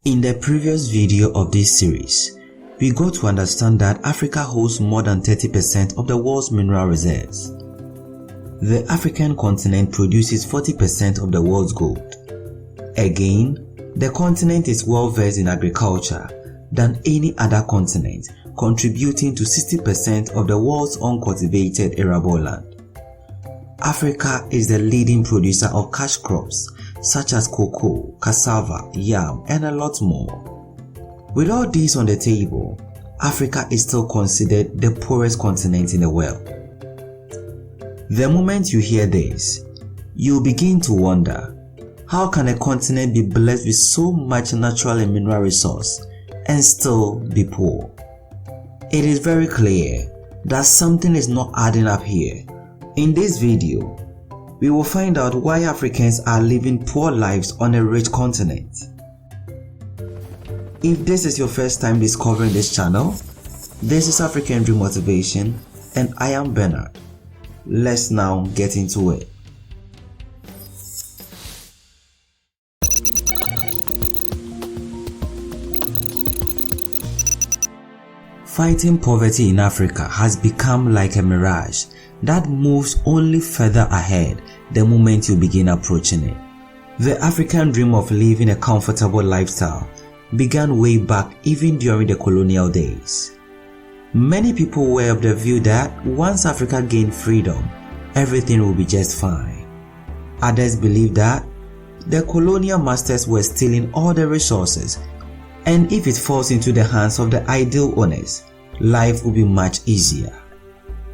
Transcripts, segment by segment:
In the previous video of this series, we got to understand that Africa holds more than 30% of the world's mineral reserves. The African continent produces 40% of the world's gold. Again, the continent is well versed in agriculture than any other continent, contributing to 60% of the world's uncultivated arable land. Africa is the leading producer of cash crops such as cocoa, cassava, yam, and a lot more. With all these on the table, Africa is still considered the poorest continent in the world. The moment you hear this, you'll begin to wonder, how can a continent be blessed with so much natural and mineral resource and still be poor? It is very clear that something is not adding up here. In this video, we will find out why Africans are living poor lives on a rich continent. If this is your first time discovering this channel, this is African Dream Motivation and I am Bernard. Let's now get into it. Fighting poverty in Africa has become like a mirage that moves only further ahead the moment you begin approaching it. The African dream of living a comfortable lifestyle began way back even during the colonial days. Many people were of the view that once Africa gained freedom, everything will be just fine. Others believed that the colonial masters were stealing all the resources, and if it falls into the hands of the ideal owners, life will be much easier.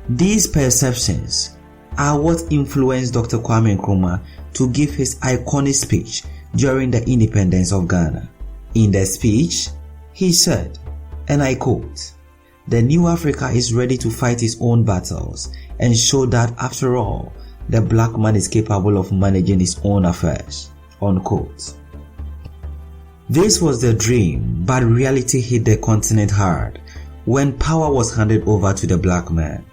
These perceptions are what influenced Dr. Kwame Nkrumah to give his iconic speech during the independence of Ghana. In the speech, he said, and I quote, "The new Africa is ready to fight its own battles and show that after all, the black man is capable of managing his own affairs." Unquote. This was the dream, but reality hit the continent hard when power was handed over to the black man.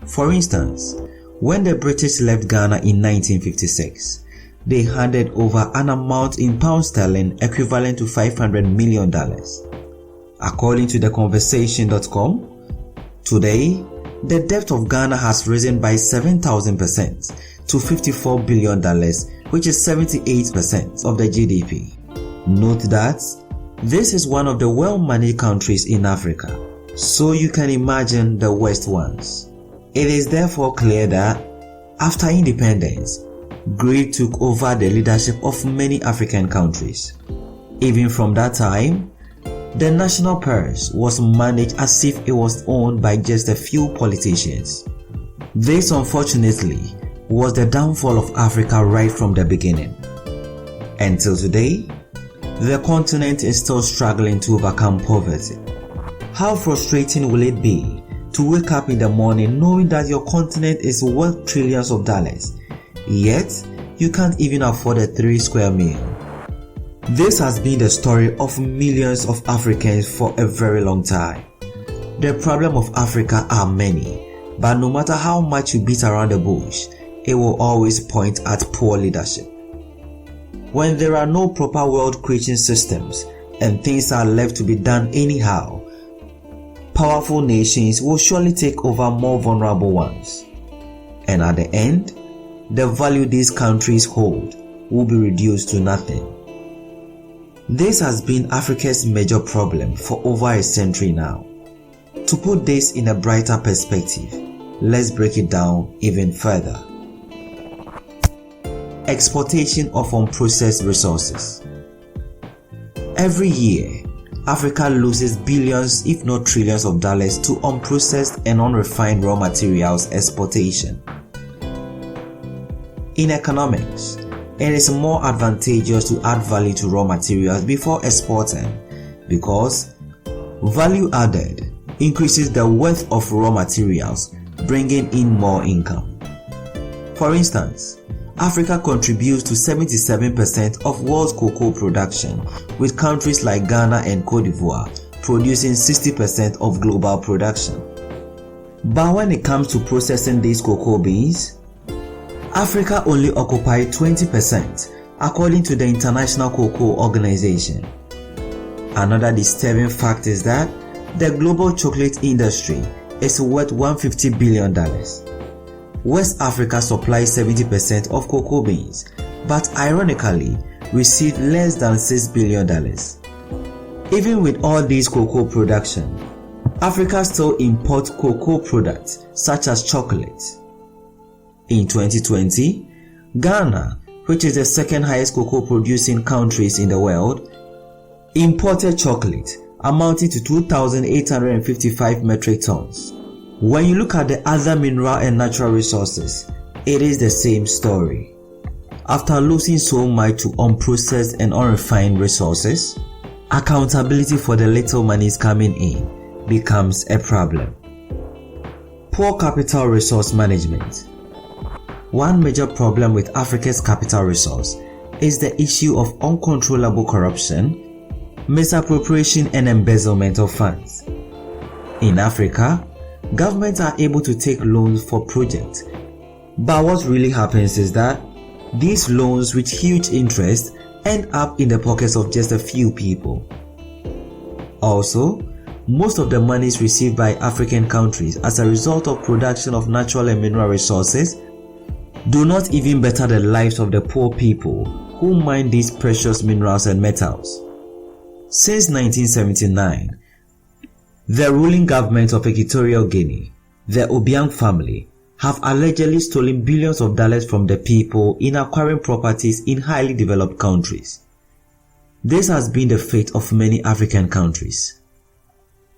For instance, when the British left Ghana in 1956, they handed over an amount in pounds sterling equivalent to $500 million. According to theconversation.com, today, the debt of Ghana has risen by 7,000% to $54 billion, which is 78% of the GDP. Note that this is one of the well-managed countries in Africa, so you can imagine the worst ones. It is therefore clear that after independence, greed took over the leadership of many African countries. Even from that time, the national purse was managed as if it was owned by just a few politicians. This, unfortunately, was the downfall of Africa right from the beginning. Until today, the continent is still struggling to overcome poverty. How frustrating will it be to wake up in the morning knowing that your continent is worth trillions of dollars, yet you can't even afford a 3-square meal? This has been the story of millions of Africans for a very long time. The problems of Africa are many, but no matter how much you beat around the bush, it will always point at poor leadership. When there are no proper wealth creation systems and things are left to be done anyhow, powerful nations will surely take over more vulnerable ones. And at the end, the value these countries hold will be reduced to nothing. This has been Africa's major problem for over a century now. To put this in a brighter perspective, let's break it down even further. Exportation of unprocessed resources. Every year, Africa loses billions if not trillions of dollars to unprocessed and unrefined raw materials exportation. In economics, it is more advantageous to add value to raw materials before exporting because value added increases the worth of raw materials, bringing in more income. For instance, Africa contributes to 77% of world's cocoa production, with countries like Ghana and Cote d'Ivoire producing 60% of global production. But when it comes to processing these cocoa beans, Africa only occupies 20%, according to the International Cocoa Organization. Another disturbing fact is that the global chocolate industry is worth $150 billion. West Africa supplies 70% of cocoa beans, but ironically received less than $6 billion. Even with all these cocoa production, Africa still imports cocoa products such as chocolate. In 2020, Ghana, which is the second highest cocoa producing countries in the world, imported chocolate amounting to 2,855 metric tons. When you look at the other mineral and natural resources, it is the same story. After losing so much to unprocessed and unrefined resources, accountability for the little monies coming in becomes a problem. Poor capital resource management. One major problem with Africa's capital resource is the issue of uncontrollable corruption, misappropriation and embezzlement of funds. In Africa, governments are able to take loans for projects, but what really happens is that these loans with huge interest end up in the pockets of just a few people. Also, most of the monies received by African countries as a result of production of natural and mineral resources do not even better the lives of the poor people who mine these precious minerals and metals. Since 1979, the ruling government of Equatorial Guinea, the Obiang family, have allegedly stolen billions of dollars from the people in acquiring properties in highly developed countries. This has been the fate of many African countries.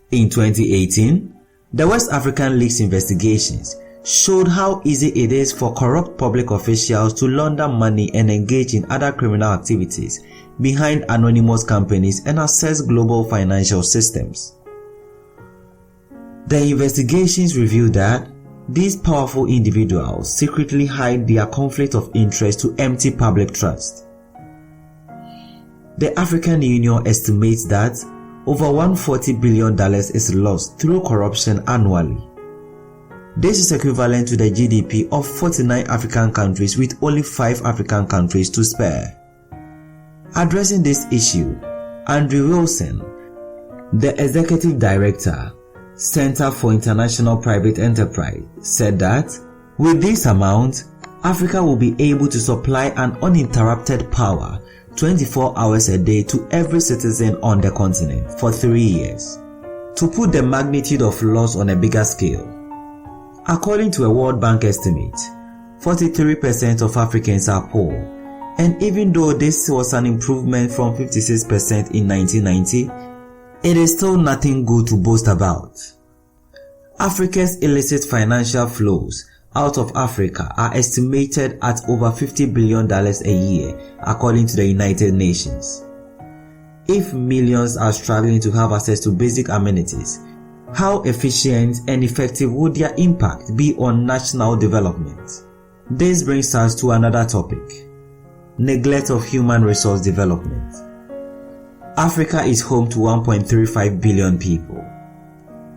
In 2018, the West African League's investigations showed how easy it is for corrupt public officials to launder money and engage in other criminal activities behind anonymous companies and access global financial systems. The investigations revealed that these powerful individuals secretly hide their conflict of interest to empty public trust. The African Union estimates that over $140 billion is lost through corruption annually. This is equivalent to the GDP of 49 African countries, with only 5 African countries to spare. Addressing this issue, Andrew Wilson, the executive director, Center for International Private Enterprise, said that with this amount, Africa will be able to supply an uninterrupted power 24 hours a day to every citizen on the continent for 3 years. To put the magnitude of loss on a bigger scale, according to a World Bank estimate, 43% of Africans are poor, and even though this was an improvement from 56% in 1990, it is still nothing good to boast about. Africa's illicit financial flows out of Africa are estimated at over $50 billion a year, according to the United Nations. If millions are struggling to have access to basic amenities, how efficient and effective would their impact be on national development? This brings us to another topic: neglect of human resource development. Africa is home to 1.35 billion people.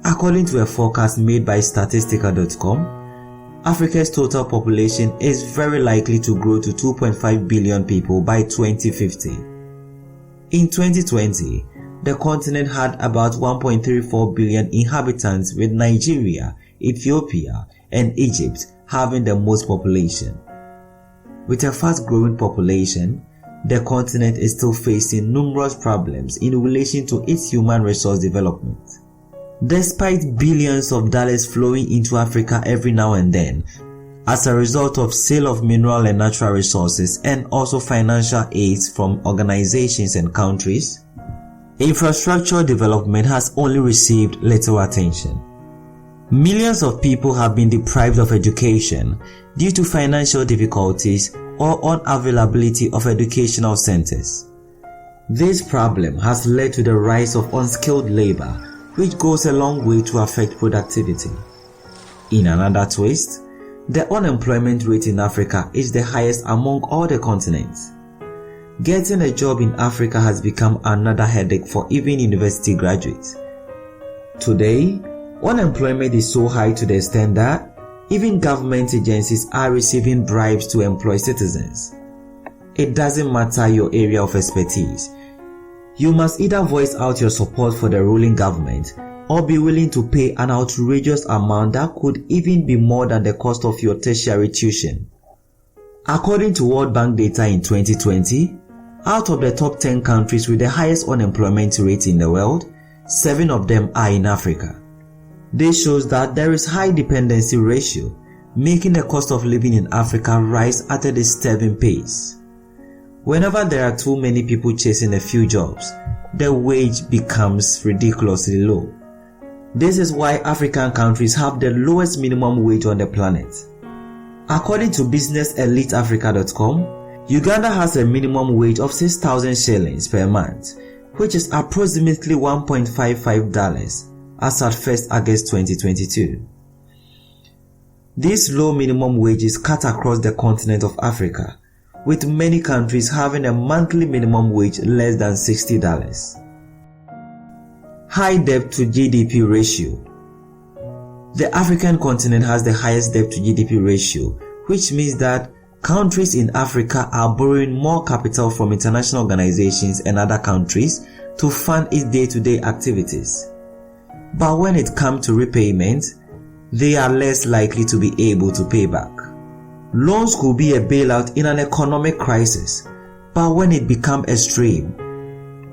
According to a forecast made by Statistica.com, Africa's total population is very likely to grow to 2.5 billion people by 2050. In 2020, the continent had about 1.34 billion inhabitants, with Nigeria, Ethiopia, and Egypt having the most population. With a fast-growing population, the continent is still facing numerous problems in relation to its human resource development. Despite billions of dollars flowing into Africa every now and then, as a result of sale of mineral and natural resources and also financial aids from organizations and countries, infrastructure development has only received little attention. Millions of people have been deprived of education due to financial difficulties or unavailability of educational centers. This problem has led to the rise of unskilled labor, which goes a long way to affect productivity. In another twist, the unemployment rate in Africa is the highest among all the continents. Getting a job in Africa has become another headache for even university graduates. Today, unemployment is so high to the extent that even government agencies are receiving bribes to employ citizens. It doesn't matter your area of expertise. You must either voice out your support for the ruling government or be willing to pay an outrageous amount that could even be more than the cost of your tertiary tuition. According to World Bank data in 2020, out of the top 10 countries with the highest unemployment rate in the world, 7 of them are in Africa. This shows that there is high dependency ratio, making the cost of living in Africa rise at a disturbing pace. Whenever there are too many people chasing a few jobs, the wage becomes ridiculously low. This is why African countries have the lowest minimum wage on the planet. According to businesseliteafrica.com, Uganda has a minimum wage of 6,000 shillings per month, which is approximately $1.55 as at 1st August 2022. This low minimum wage is cut across the continent of Africa, with many countries having a monthly minimum wage less than $60. High debt to GDP ratio. The African continent has the highest debt to GDP ratio, which means that countries in Africa are borrowing more capital from international organizations and other countries to fund its day-to-day activities. But when it comes to repayment, they are less likely to be able to pay back. Loans could be a bailout in an economic crisis, but when it becomes extreme,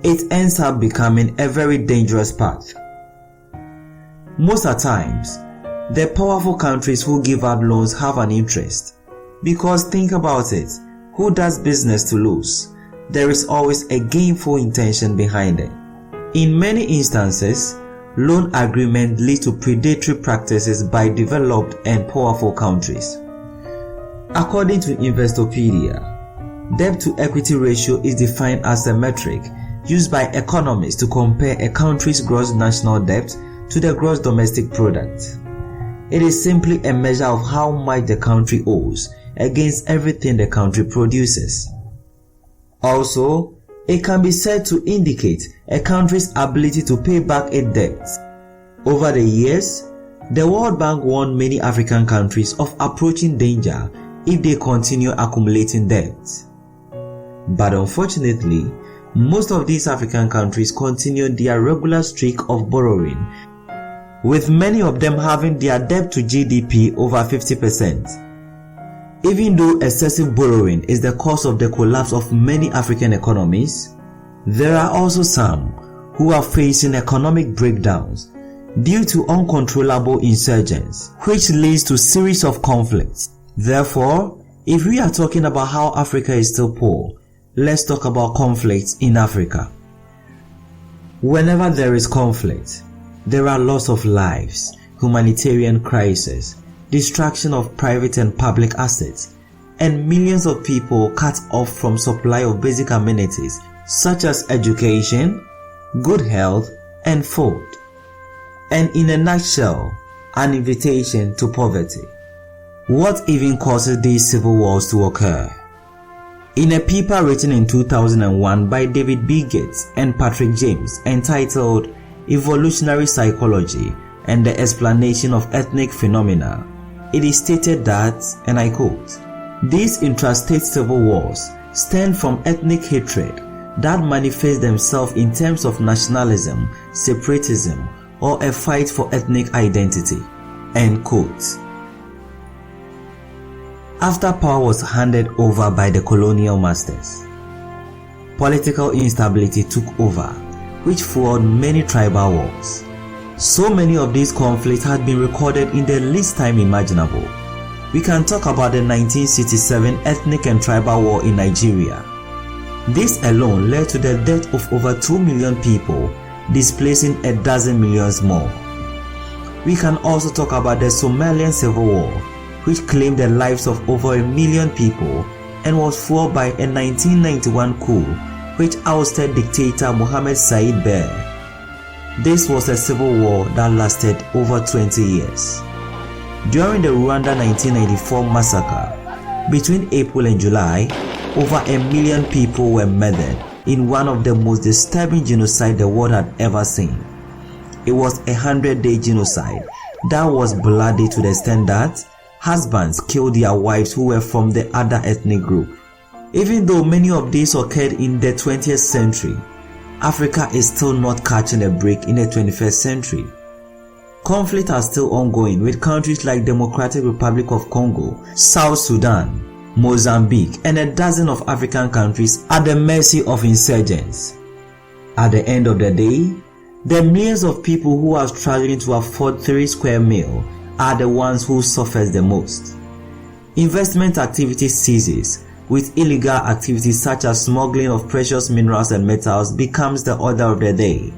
it ends up becoming a very dangerous path. Most of the times, the powerful countries who give out loans have an interest. Because think about it, who does business to lose? There is always a gainful intention behind it. In many instances, loan agreements lead to predatory practices by developed and powerful countries. According to Investopedia, debt to equity ratio is defined as a metric used by economists to compare a country's gross national debt to the gross domestic product. It is simply a measure of how much the country owes against everything the country produces. Also, it can be said to indicate a country's ability to pay back its debts. Over the years, the World Bank warned many African countries of approaching danger if they continue accumulating debt. But unfortunately, most of these African countries continue their regular streak of borrowing, with many of them having their debt to GDP over 50%. Even though excessive borrowing is the cause of the collapse of many African economies, there are also some who are facing economic breakdowns due to uncontrollable insurgents, which leads to a series of conflicts. Therefore, if we are talking about how Africa is still poor, let's talk about conflicts in Africa. Whenever there is conflict, there are loss of lives, humanitarian crisis, destruction of private and public assets, and millions of people cut off from supply of basic amenities such as education, good health, and food. And in a nutshell, an invitation to poverty. What even causes these civil wars to occur? In a paper written in 2001 by David B. Gates and Patrick James entitled Evolutionary Psychology and the Explanation of Ethnic Phenomena, it is stated that, and I quote, "These intrastate civil wars stem from ethnic hatred that manifest themselves in terms of nationalism, separatism, or a fight for ethnic identity." End quote. After power was handed over by the colonial masters, political instability took over, which fueled many tribal wars. So many of these conflicts had been recorded in the least time imaginable. We can talk about the 1967 ethnic and tribal war in Nigeria. This alone led to the death of over 2 million people, displacing a dozen millions more. We can also talk about the Somalian Civil War, which claimed the lives of over 1 million people and was fueled by a 1991 coup which ousted dictator Mohammed Said Barre. This was a civil war that lasted over 20 years. During the Rwanda 1994 massacre, between April and July, over 1 million people were murdered in one of the most disturbing genocides the world had ever seen. It was a 100-day genocide that was bloody to the extent that husbands killed their wives who were from the other ethnic group. Even though many of these occurred in the 20th century, Africa is still not catching a break in the 21st century. Conflicts are still ongoing with countries like Democratic Republic of Congo, South Sudan, Mozambique, and a dozen of African countries at the mercy of insurgents. At the end of the day, the millions of people who are struggling to afford 3 square meals are the ones who suffer the most. Investment activity ceases, with illegal activities such as smuggling of precious minerals and metals becomes the order of the day.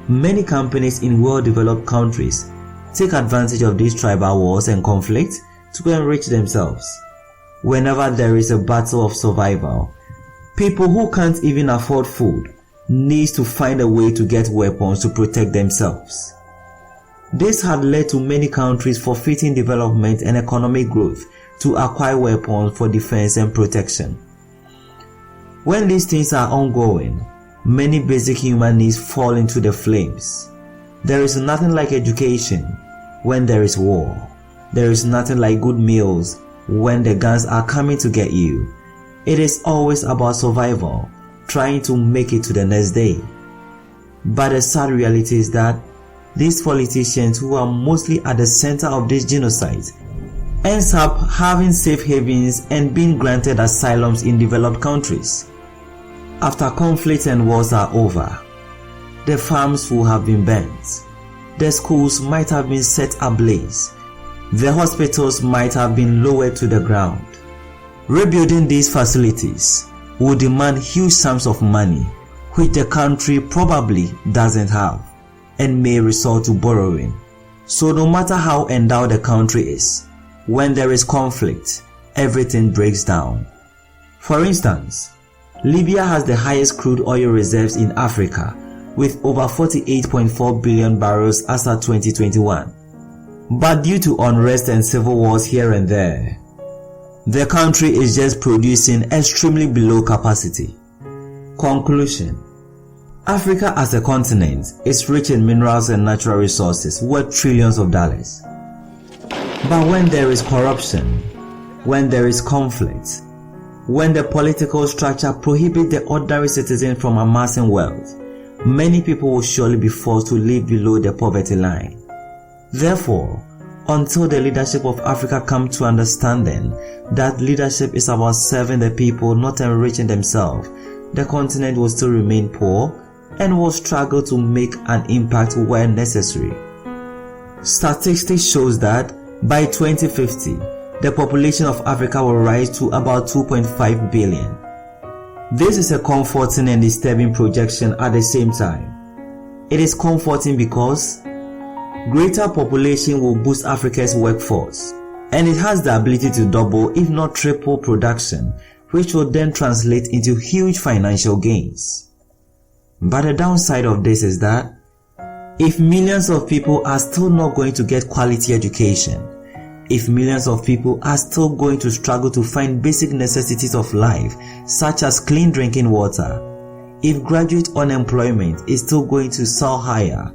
Many companies in well-developed countries take advantage of these tribal wars and conflicts to enrich themselves. Whenever there is a battle of survival, people who can't even afford food need to find a way to get weapons to protect themselves. This had led to many countries forfeiting development and economic growth to acquire weapons for defense and protection. When these things are ongoing, many basic human needs fall into the flames. There is nothing like education when there is war. There is nothing like good meals when the guns are coming to get you. It is always about survival, trying to make it to the next day. But the sad reality is that these politicians who are mostly at the center of this genocide ends up having safe havens and being granted asylums in developed countries. After conflicts and wars are over, the farms will have been burnt, the schools might have been set ablaze, the hospitals might have been lowered to the ground. Rebuilding these facilities will demand huge sums of money, which the country probably doesn't have, and may resort to borrowing. So no matter how endowed the country is, when there is conflict, everything breaks down. For instance, Libya has the highest crude oil reserves in Africa, with over 48.4 billion barrels as of 2021. But due to unrest and civil wars here and there, the country is just producing extremely below capacity. Conclusion: Africa as a continent is rich in minerals and natural resources worth trillions of dollars. But when there is corruption, when there is conflict, when the political structure prohibits the ordinary citizen from amassing wealth, many people will surely be forced to live below the poverty line. Therefore, until the leadership of Africa come to understanding that leadership is about serving the people, not enriching themselves, the continent will still remain poor and will struggle to make an impact where necessary. Statistics shows that by 2050, the population of Africa will rise to about 2.5 billion. This is a comforting and disturbing projection at the same time. It is comforting because greater population will boost Africa's workforce, and it has the ability to double if not triple production, which will then translate into huge financial gains. But the downside of this is that if millions of people are still not going to get quality education, if millions of people are still going to struggle to find basic necessities of life such as clean drinking water, if graduate unemployment is still going to soar higher,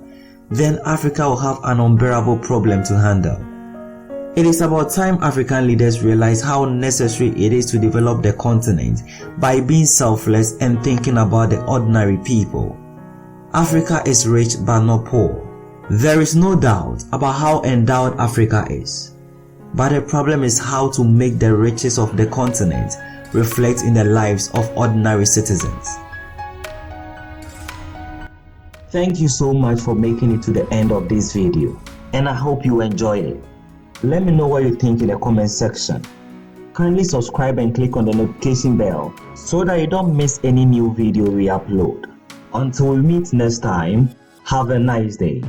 then Africa will have an unbearable problem to handle. It is about time African leaders realize how necessary it is to develop the continent by being selfless and thinking about the ordinary people. Africa is rich but not poor. There is no doubt about how endowed Africa is. But the problem is how to make the riches of the continent reflect in the lives of ordinary citizens. Thank you so much for making it to the end of this video, and I hope you enjoyed it. Let me know what you think in the comment section. Kindly subscribe and click on the notification bell so that you don't miss any new video we upload. Until we meet next time, have a nice day.